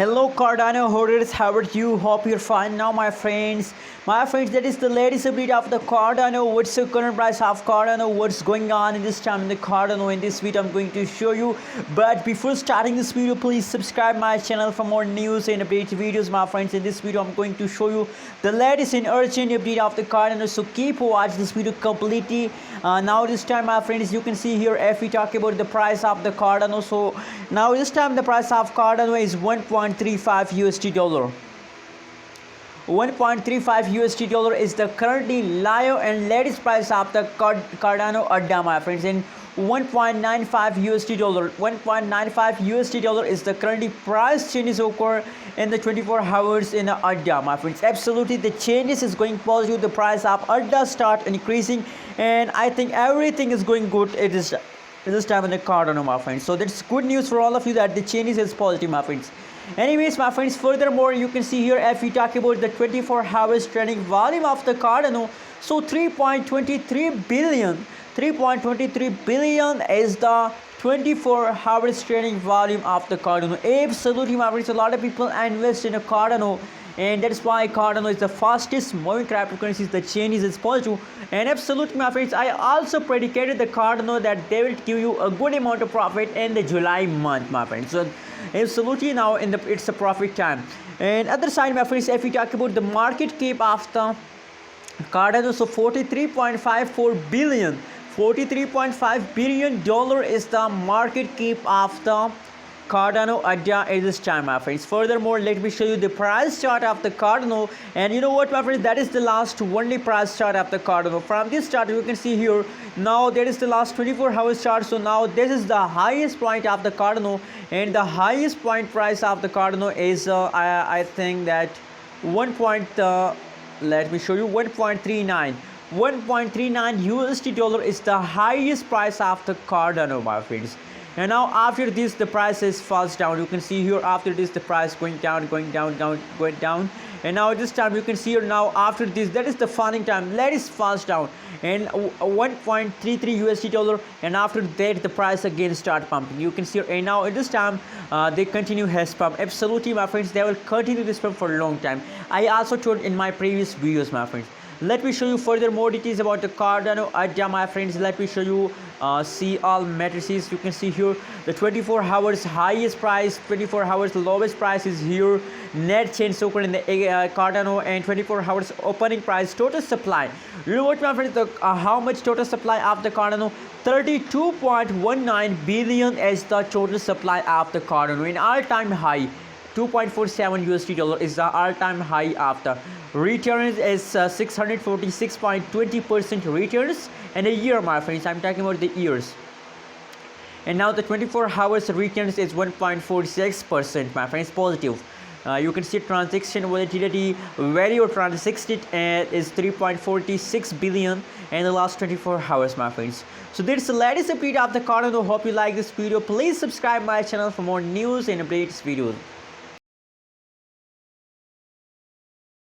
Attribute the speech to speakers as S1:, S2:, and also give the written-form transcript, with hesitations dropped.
S1: Hello Cardano holders, how are you? Hope you're fine now, my friends. My friends, that is the latest update of the Cardano. What's the current price of Cardano? What's going on in this time in the Cardano? In this video, I'm going to show you. But before starting this video, please subscribe my channel for more news and update videos, my friends. In this video, I'm going to show you the latest and urgent update of the Cardano. So keep watching this video completely. Now this time, my friends, you can see here if we talk about the price of the Cardano. So now this time the price of Cardano is 1.35 USD dollar. 1.35 USD dollar is the currently live and latest price of the Cardano Ada, my friends. And 1.95 USD dollar. 1.95 USD dollar is the currently price changes occur in the 24 hours in the Ada, my friends. Absolutely, the changes is going positive. The price of Ada start increasing, and I think everything is going good. It is this time in the Cardano, my friends. So that's good news for all of you that the changes is positive, my friends. Anyways, my friends, furthermore, you can see here if we talk about the 24 hours trading volume of the Cardano. So 3.23 billion is the 24 hours trading volume of the Cardano. Absolutely, my friends, a lot of people invest in a Cardano, and that's why Cardano is the fastest moving cryptocurrencies. The changes is positive, and absolutely, my friends, I also predicated the Cardano that they will give you a good amount of profit in the July month, my friends. So absolutely, now it's a profit time. And other side, my friends, if we talk about the market cap of the Cardano, so 43.54 billion, $43.5 billion is the market cap of the Cardano Ada at this time, my friends. Furthermore, let me show you the price chart of the Cardano. And you know what, my friends, that is the last only price chart of the Cardano. From this chart, you can see here, now there is the last 24 hours chart. So now this is the highest point of the Cardano, and the highest point price of the Cardano is I think that let me show you 1.39 USD dollar is the highest price of the Cardano, my friends. And now after this the price is falls down. You can see here after this the price going down. And now this time you can see here, now after this, that is the falling time, let it falls down and 1.33 USD dollar, and after that the price again start pumping. You can see here, and now at this time they continue has pump. Absolutely, my friends, they will continue this pump for a long time. I also told in my previous videos, my friends. Let me show you further more details about the Cardano Ada, my friends. Let me show you see all matrices. You can see here the 24 hours highest price, 24 hours lowest price is here. Net change occurred in the Cardano, and 24 hours opening price. Total supply, you know what, my friends, how much total supply of the Cardano? 32.19 billion is the total supply of the Cardano, in all-time high. 2.47 USD dollar is the all-time high of the returns is 646.20% returns in a year, my friends. I'm talking about the years. And now the 24 hours returns is 1.46%, my friends, positive. You can see transaction volatility value transacted is 3.46 billion in the last 24 hours, my friends. So that's the latest update of the Cardano. Hope you like this video. Please subscribe my channel for more news and updates videos.